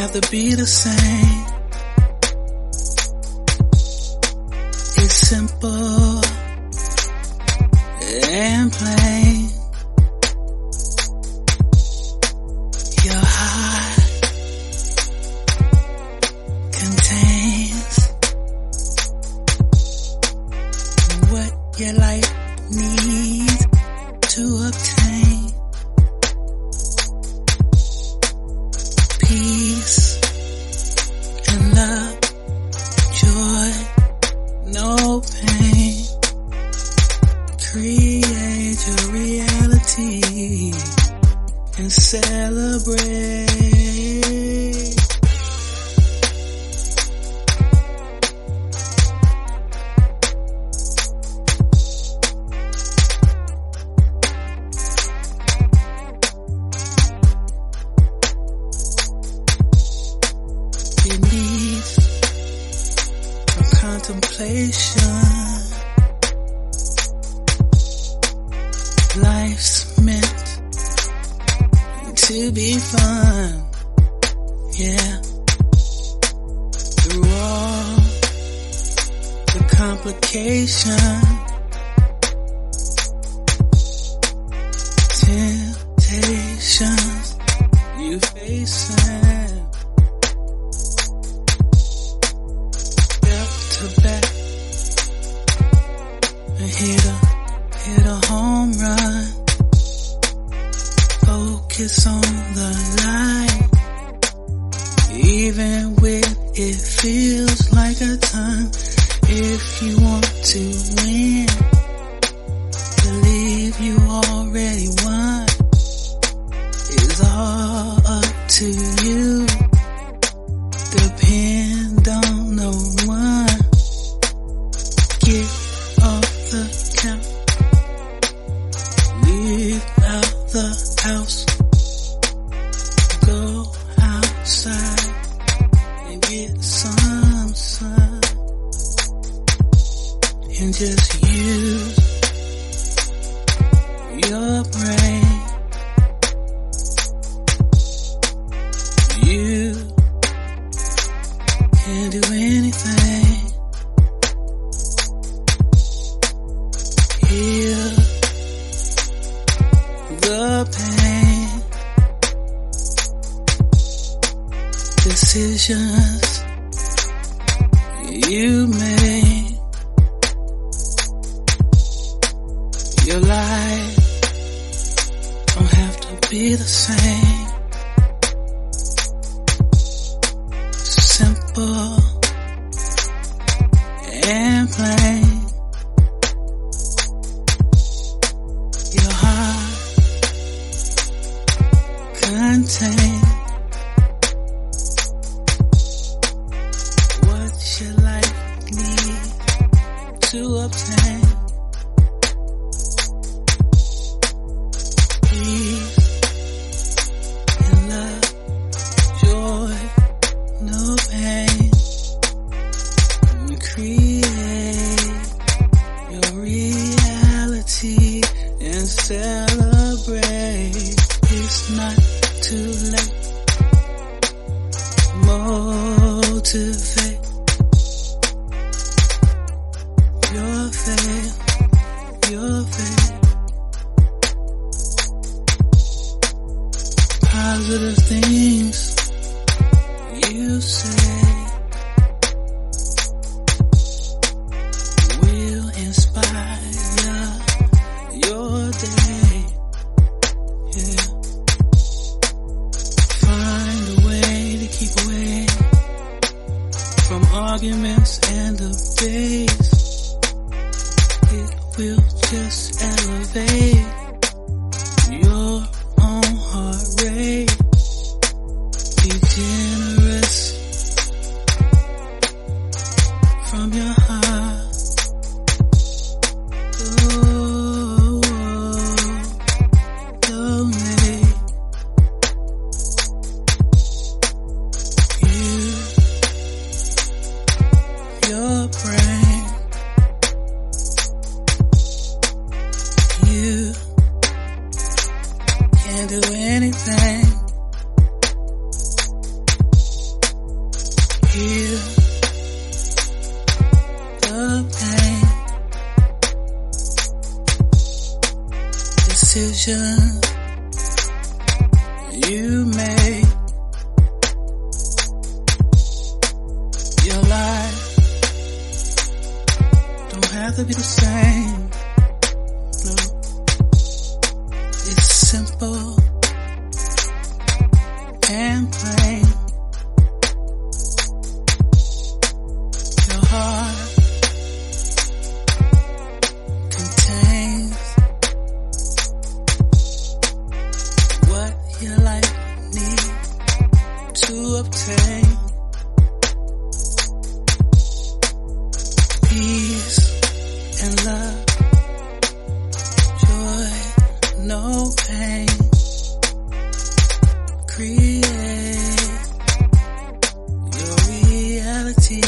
have to be the same. It's simple and plain. Your heart contains what your life needs to obtain. Peace and love, joy, no pain. Create your reality and celebrate. It needs no contemplation. Life's meant to be fun, yeah. Through all the complication, temptations you facing, back to back, and hit a home run. Focus on the light, even when it feels like a ton. If you want to win, believe you already won. It's all up to you. Depend on no one. Get off the couch. Leave out the house. Go outside and get some sun. And just use your brain. You can do anything. Heal the pain. Decisions you made. Your life don't have to be the same. Simple and plain. Your heart contains what your life needs to obtain. Peace and love, joy, no pain. And create your reality and celebrate. It's not too late. Motivate your faith, your faith. Positive things you say will inspire your day. Yeah. Find a way to keep away from arguments and debates. It will just elevate your own heart rate. Be generous from your heart. Donate. Your brain. You can do anything. decisions you make. Your life don't have to be the same. No, it's simple and plain. Your heart contains what your life needs to obtain. Peace and love, joy, no pain. Create your reality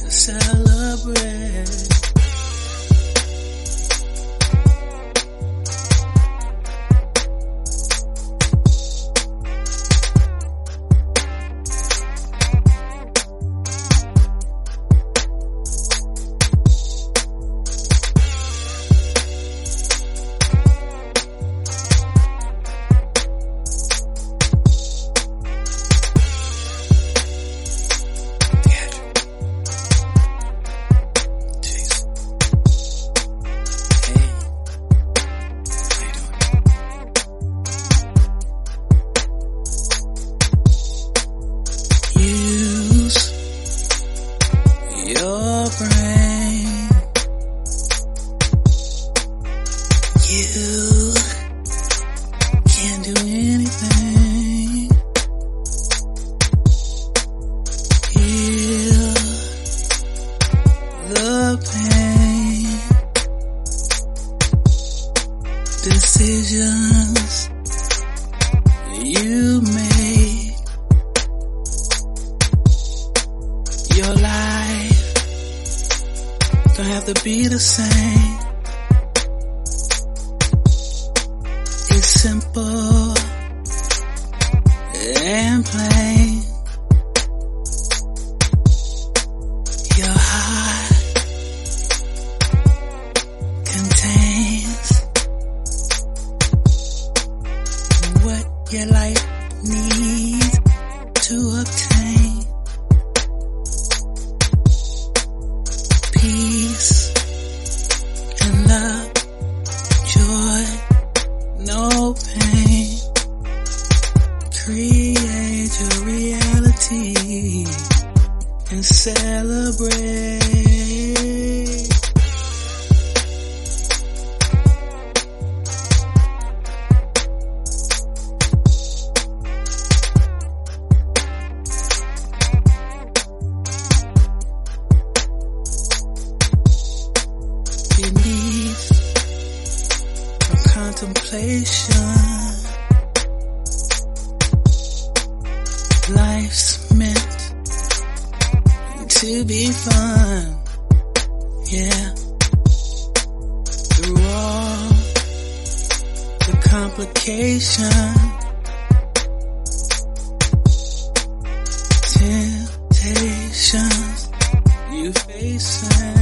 and celebrate. Your brain, you can do anything. Heal the pain. Decisions you make. Your life don't have to be the same. It's simple and plain. Your heart contains what your life needs to obtain. Peace and love, joy, no pain. Create your reality and celebrate. It needs no contemplation. Life's meant to be fun, yeah. Through all the complication, temptations you facing.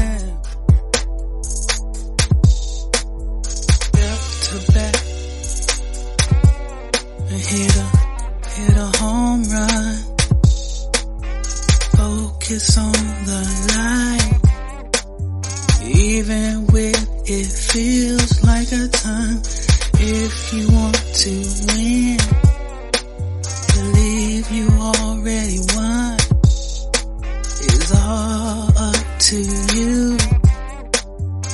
To back and hit a home run. Focus on the light, even when it feels like a ton. If you want to win, believe you already won. It's all up to you.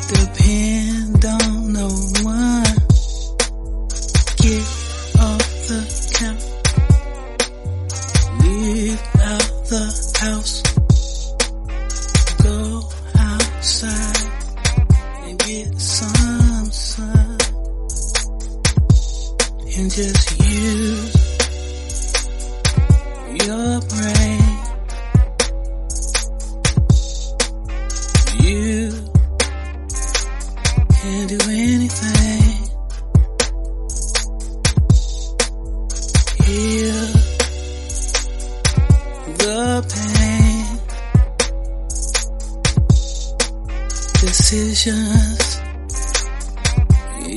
Depend on no one. Get off the couch, leave out the house, go outside and get some sun, and just use your brain. You can do anything. Heal the pain. Decisions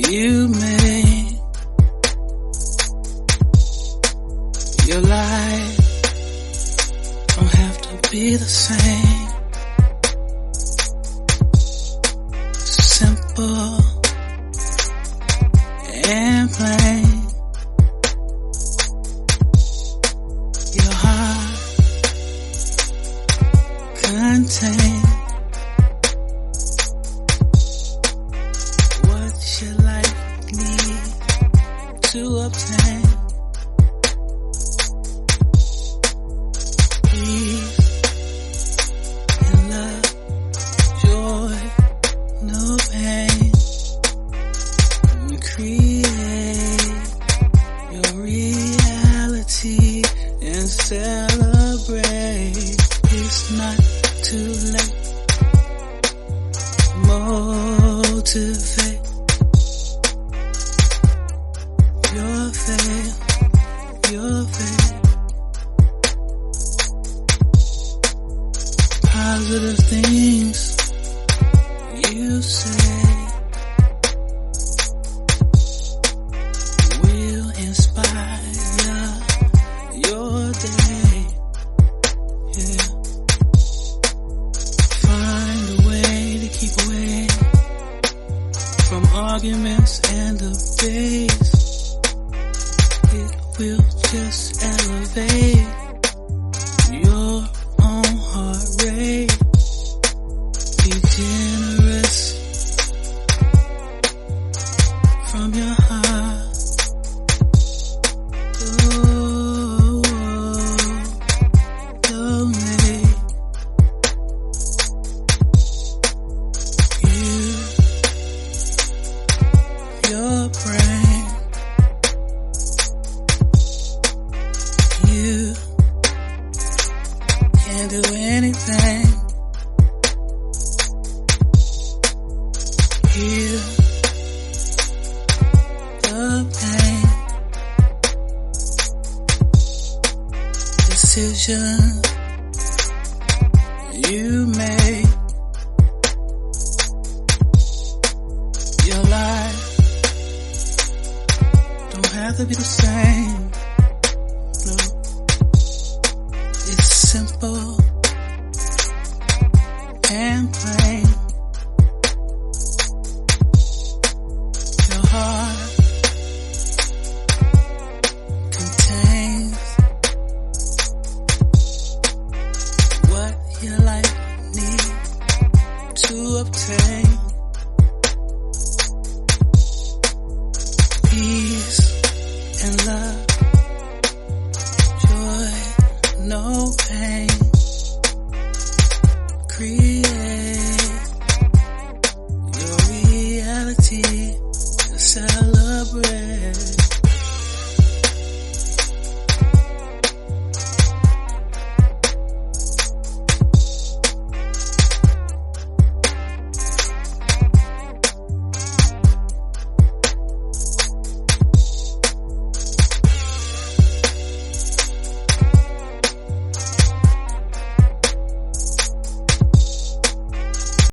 you made. Your life don't have to be the same. Simple and plain. Your heart contains what your life needs to obtain. Peace and love, joy, no pain. And create your reality and celebrate. It's not too late. Motivate your faith, your faith. Positive things you say will inspire your day. Yeah. Find a way to keep away from arguments and debates. It will just elevate your own heart rate. Be generous from your heart. Donate. Your brain. You can't do anything. Heal the pain. Decision you made. Your life don't have to be the same. No, it's simple